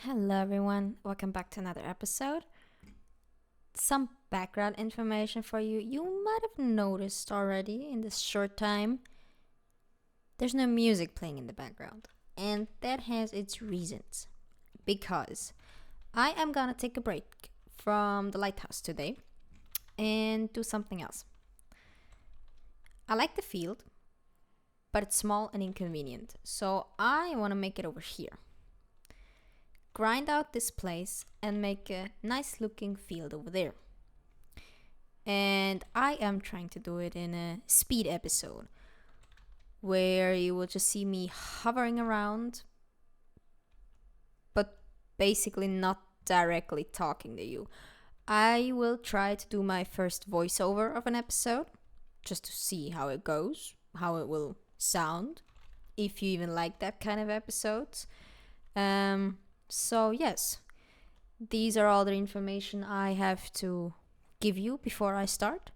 Hello, everyone. Welcome back to another episode. Some background information for you. You might have noticed already in this short time, there's no music playing in the background. And that has its reasons. Because I am gonna take a break from the lighthouse today and do something else. I like the field, but it's small and inconvenient. So I wanna make it over here. Grind out this place and make a nice looking field over there. And I am trying to do it in a speed episode where you will just see me hovering around, but basically not directly talking to you. I will try to do my first voiceover of an episode just to see how it goes, how it will sound, if you even like that kind of episodes. So, yes, these are all the information I have to give you before I start.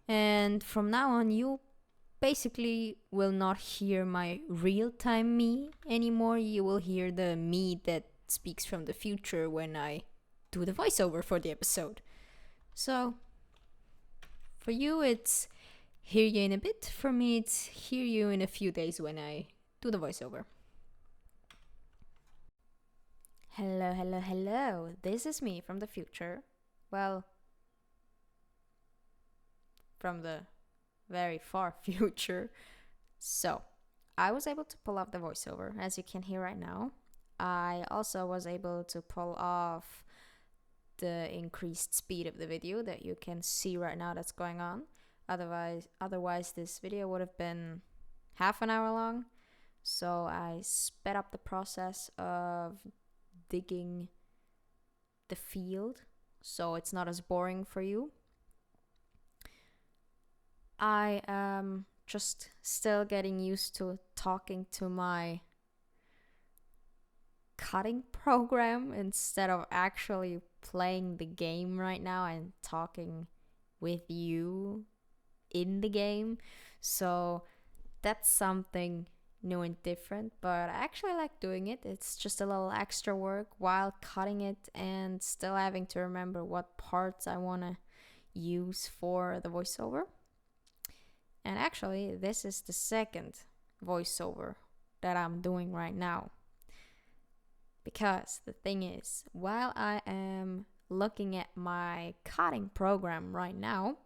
And from now on, you basically will not hear my real time me anymore. You will hear the me that speaks from the future when I do the voiceover for the episode. So, for you, it's hear you in a bit. For me, it's hear you in a few days when I do the voiceover. Hello, hello, hello. This is me from the future. Well, from the very far future. So, I was able to pull off the voiceover, as you can hear right now. I also was able to pull off the increased speed of the video that you can see right now that's going on. Otherwise this video would have been half an hour long. So I sped up the process of digging the field so it's not as boring for you. I am just still getting used to talking to my cutting program instead of actually playing the game right now and talking with you in the game. So that's something new and different, but I actually like doing it. It's just a little extra work while cutting it and still having to remember what parts I want to use for the voiceover. And actually, this is the second voiceover that I'm doing right now. Because the thing is, while I am looking at my cutting program right now,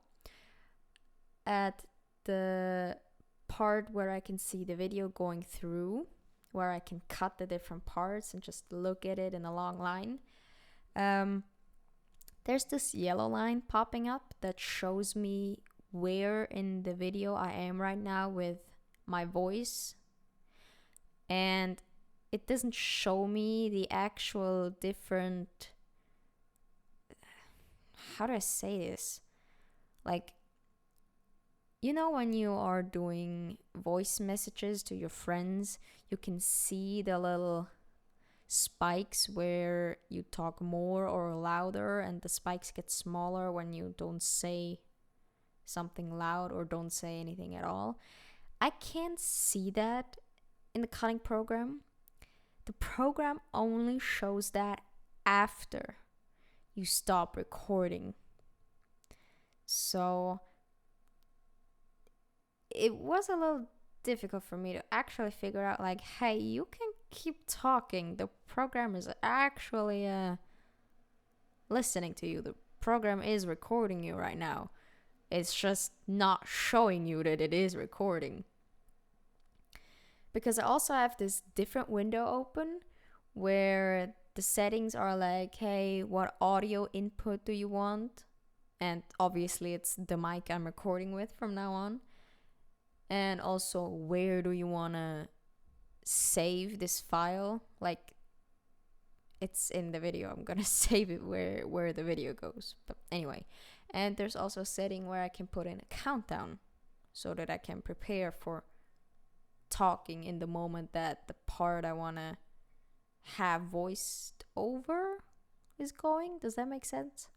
at the part where I can see the video going through, where I can cut the different parts and just look at it in a long line, there's this yellow line popping up that shows me where in the video I am right now with my voice. And it doesn't show me the actual different, how do I say this? Like, you know, when you are doing voice messages to your friends, you can see the little spikes where you talk more or louder, and the spikes get smaller when you don't say something loud or don't say anything at all. I can't see that in the cutting program. The program only shows that after you stop recording. So it was a little difficult for me to actually figure out, like, hey, you can keep talking. The program is actually listening to you. The program is recording you right now. It's just not showing you that it is recording. Because I also have this different window open where the settings are like, hey, what audio input do you want? And obviously it's the mic I'm recording with from now on. And also, where do you want to save this file? Like, it's in the video. I'm going to save it where the video goes. But anyway, and there's also a setting where I can put in a countdown so that I can prepare for talking in the moment that the part I want to have voiced over is going. Does that make sense?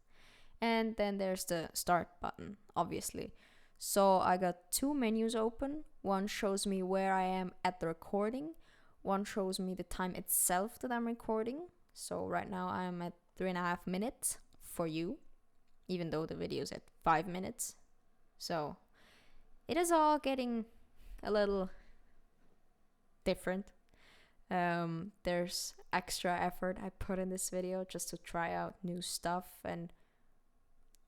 And then there's the start button, obviously. So I got two menus open. One shows me where I am at the recording. One shows me the time itself that I'm recording. So right now I'm at 3.5 minutes for you, even though the video is at 5 minutes. So it is all getting a little different. There's extra effort I put in this video just to try out new stuff, and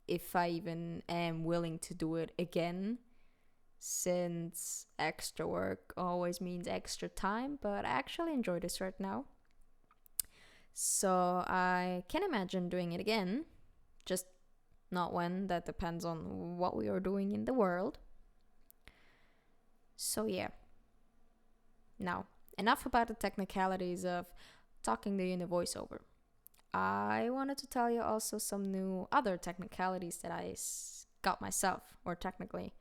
if I even am willing to do it again, since extra work always means extra time, but I actually enjoy this right now. So I can imagine doing it again, just not when. That depends on what we are doing in the world. So yeah. Now, enough about the technicalities of talking to you in the voiceover. I wanted to tell you also some new other technicalities that I got myself, or technically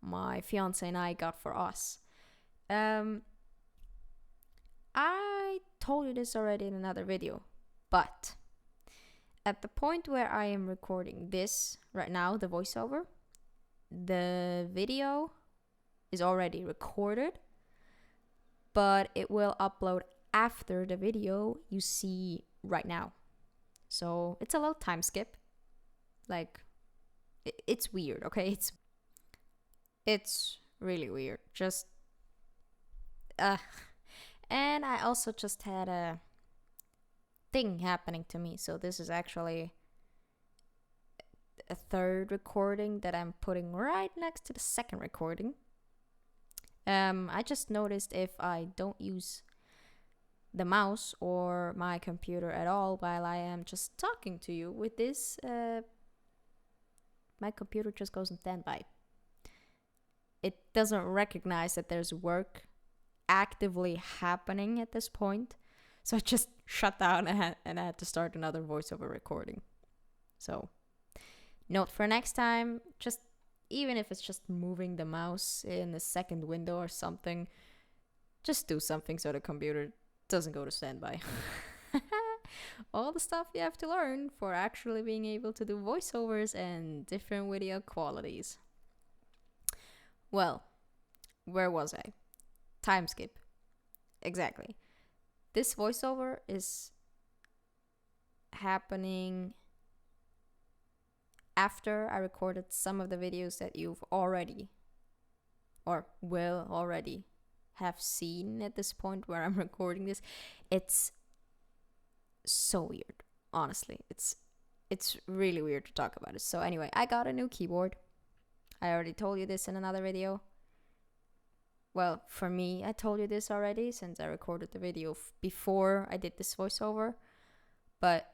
my fiance and I got for us. I told you this already in another video, but at the point where I am recording this right now, the voiceover, the video is already recorded, but it will upload after the video you see right now. So it's a little time skip. Like, it's weird, okay? It's really weird. Just and I also just had a thing happening to me. So this is actually a third recording that I'm putting right next to the second recording. I just noticed if I don't use the mouse or my computer at all while I am just talking to you with this, my computer just goes on standby. It doesn't recognize that there's work actively happening at this point. So I just shut down and I had to start another voiceover recording. So, note for next time, just even if it's just moving the mouse in the second window or something, just do something so the computer doesn't go to standby. All the stuff you have to learn for actually being able to do voiceovers and different video qualities. Well, where was I? Time skip. Exactly. This voiceover is happening after I recorded some of the videos that you've already or will already have seen at this point where I'm recording this. It's so weird, honestly. It's really weird to talk about it. So anyway, I got a new keyboard. I already told you this in another video. Well, for me, I told you this already since I recorded the video before I did this voiceover. But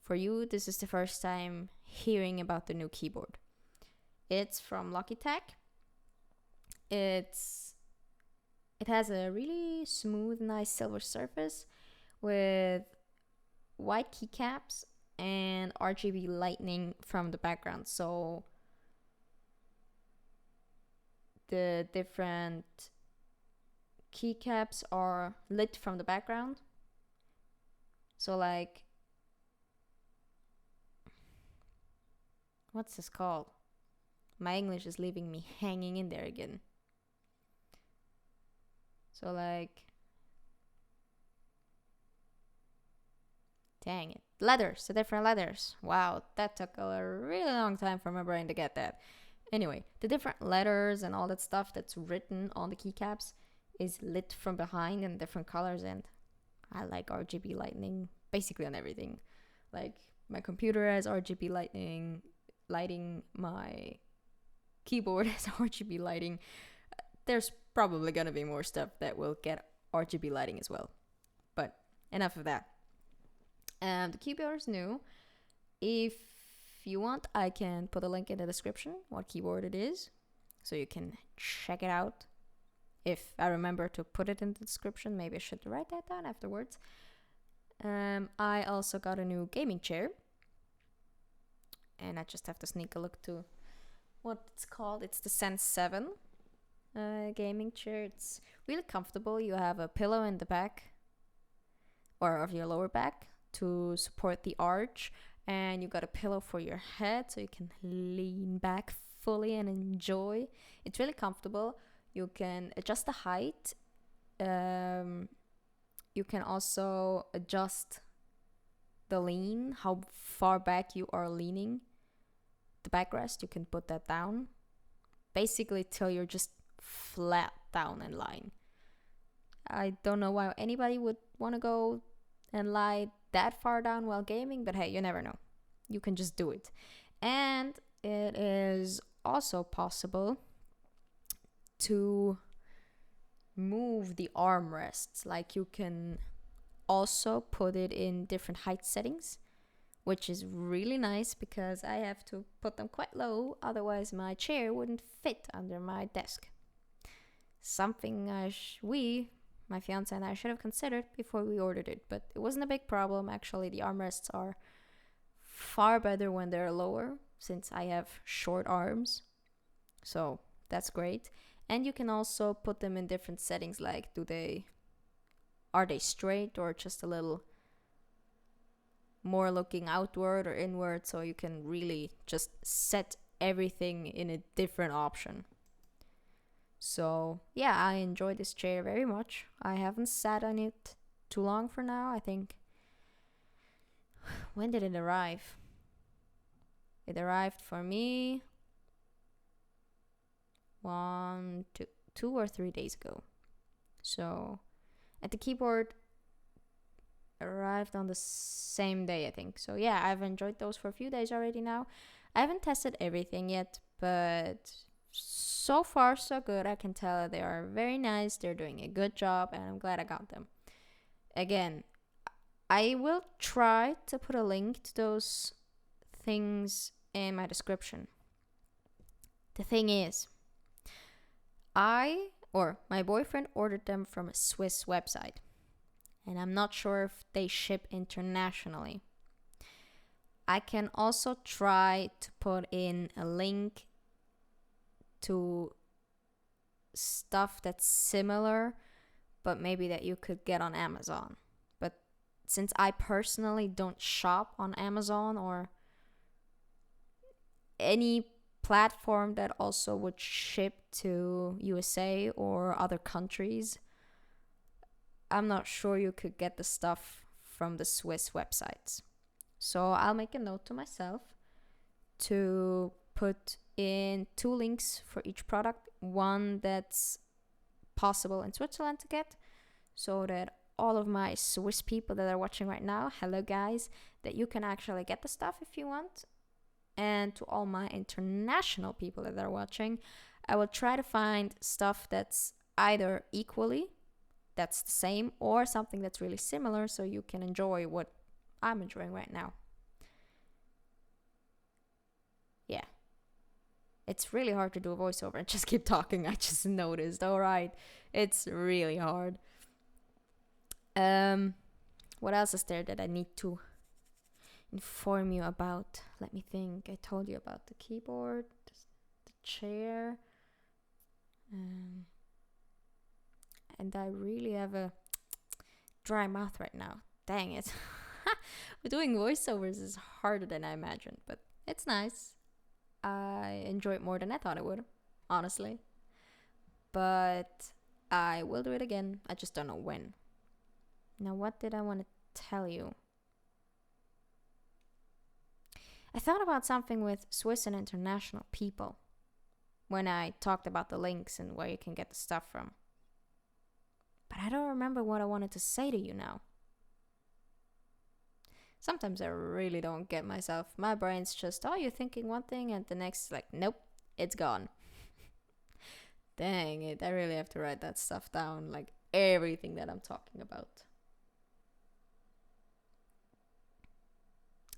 for you, this is the first time hearing about the new keyboard. It's from Logitech. It has a really smooth, nice silver surface with white keycaps and RGB lighting from the background. So the different keycaps are lit from the background. So like, what's this called? My English is leaving me hanging in there again. So like, dang it. Letters, the different letters. Wow, that took a really long time for my brain to get that. Anyway, the different letters and all that stuff that's written on the keycaps is lit from behind in different colors, and I like RGB lighting basically on everything. Like, my computer has RGB lighting, my keyboard has RGB lighting. There's probably gonna be more stuff that will get RGB lighting as well. But enough of that. The keyboard is new. If you want, I can put a link in the description what keyboard it is, so you can check it out. If I remember to put it in the description, maybe I should write that down afterwards. I also got a new gaming chair, and I just have to sneak a look to what it's called. It's the Sense 7 gaming chair. It's really comfortable. You have a pillow in the back, or of your lower back, to support the arch, and you got a pillow for your head so you can lean back fully and enjoy. It's really comfortable. You can adjust the height. You can also adjust the lean, how far back you are leaning, the backrest, you can put that down. Basically till you're just flat down and lying. I don't know why anybody would want to go and lie that far down while gaming, but hey, you never know. You can just do it. And it is also possible to move the armrests. Like you can also put it in different height settings, which is really nice because I have to put them quite low, otherwise my chair wouldn't fit under my desk. Something my fiance and I should have considered before we ordered it, but it wasn't a big problem. Actually, the armrests are far better when they're lower since I have short arms, so that's great. And you can also put them in different settings, like are they straight or just a little more looking outward or inward, so you can really just set everything in a different option. So yeah, I enjoy this chair very much. I haven't sat on it too long for now. I think, when did it arrive? It arrived for me 2 or 3 days ago. So, and the keyboard arrived on the same day, I think. So yeah, I've enjoyed those for a few days already now. I haven't tested everything yet, but so far so good. I can tell they are very nice. They're doing a good job, and I'm glad I got them. Again, I will try to put a link to those things in my description. The thing is, my boyfriend ordered them from a Swiss website, and I'm not sure if they ship internationally. I can also try to put in a link to stuff that's similar, but maybe that you could get on Amazon. But since I personally don't shop on Amazon or any platform that also would ship to USA or other countries, I'm not sure you could get the stuff from the Swiss websites. So I'll make a note to myself to put in 2 links for each product. One that's possible in Switzerland to get, so that all of my Swiss people that are watching right now, hello guys, that you can actually get the stuff if you want. And to all my international people that are watching, I will try to find stuff that's either that's the same, or something that's really similar, so you can enjoy what I'm enjoying right now. Yeah. It's really hard to do a voiceover and just keep talking. I just noticed. Alright. It's really hard. What else is there that I need to inform you about? Let me think. I told you about the keyboard, the chair, and I really have a dry mouth right now. Dang it. Doing voiceovers is harder than I imagined, but it's nice. I enjoy it more than I thought I would, honestly. But I will do it again. I just don't know when. Now, what did I want to tell you? I thought about something with Swiss and international people when I talked about the links and where you can get the stuff from. But I don't remember what I wanted to say to you now. Sometimes I really don't get myself. My brain's just, you're thinking one thing, and the next, like, nope, it's gone. Dang it, I really have to write that stuff down, like everything that I'm talking about.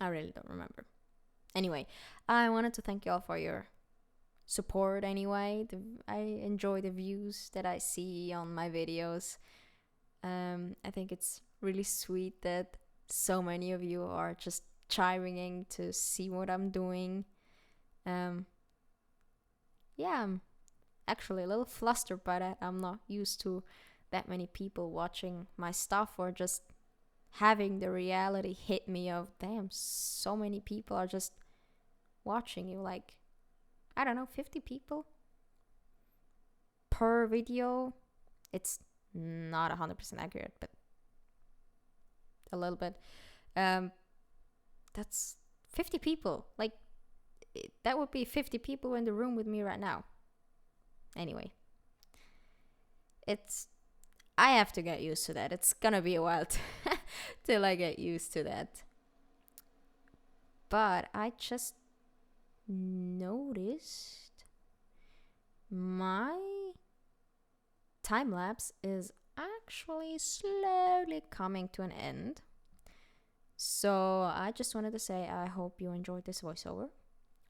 I really don't remember. Anyway, I wanted to thank you all for your support anyway. I enjoy the views that I see on my videos. I think it's really sweet that so many of you are just chiming in to see what I'm doing. I'm actually a little flustered by that. I'm not used to that many people watching my stuff, or just having the reality hit me of, damn, so many people are just watching you. Like, I don't know, 50 people per video. It's not 100% accurate, but a little bit. That's 50 people. Like, that would be 50 people in the room with me right now. Anyway, I have to get used to that. It's gonna be a while till I get used to that. But I just noticed my time lapse is actually slowly coming to an end. So I just wanted to say I hope you enjoyed this voiceover.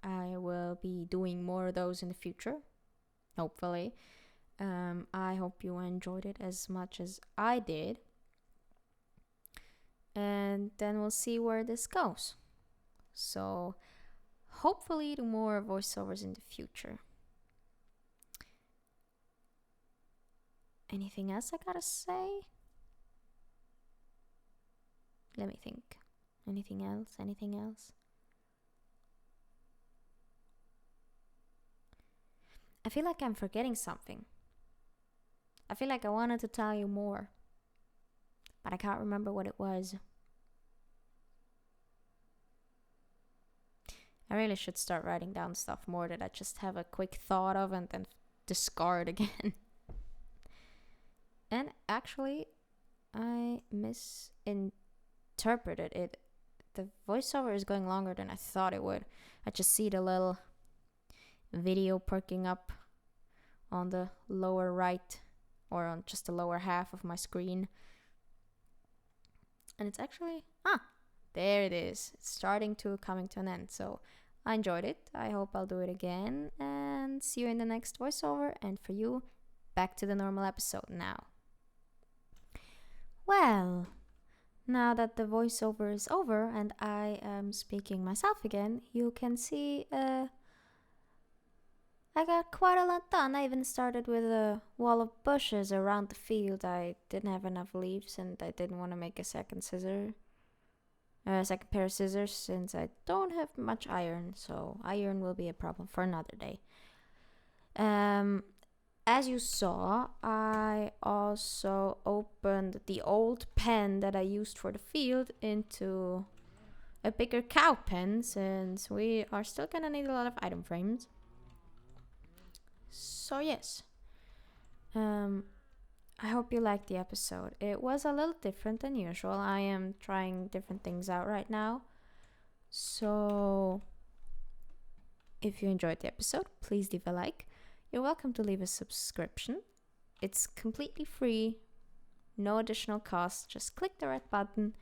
I will be doing more of those in the future, hopefully. I hope you enjoyed it as much as I did. And then we'll see where this goes. So hopefully do more voiceovers in the future. Anything else I gotta say? Let me think. Anything else? Anything else? I feel like I'm forgetting something. I feel like I wanted to tell you more, but I can't remember what it was. I really should start writing down stuff more that I just have a quick thought of and then discard again. And actually, I misinterpreted it. The voiceover is going longer than I thought it would. I just see the little video perking up on the lower right, or on just the lower half of my screen. And it's actually, there it is. It's starting to coming to an end. So I enjoyed it. I hope I'll do it again, and see you in the next voiceover. And for you, back to the normal episode now. Well, now that the voiceover is over and I am speaking myself again, you can see I got quite a lot done. I even started with a wall of bushes around the field. I didn't have enough leaves, and I didn't want to make a second pair of scissors, since I don't have much iron, so iron will be a problem for another day. As you saw, I also opened the old pen that I used for the field into a bigger cow pen, since we are still gonna need a lot of item frames. So yes, I hope you liked the episode. It was a little different than usual. I am trying different things out right now. So if you enjoyed the episode, please leave a like. You're welcome to leave a subscription. It's completely free, no additional cost. Just click the red button,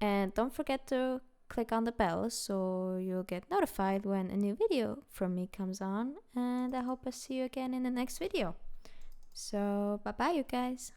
and don't forget to click on the bell so you'll get notified when a new video from me comes on. And I hope I see you again in the next video. So bye bye, you guys.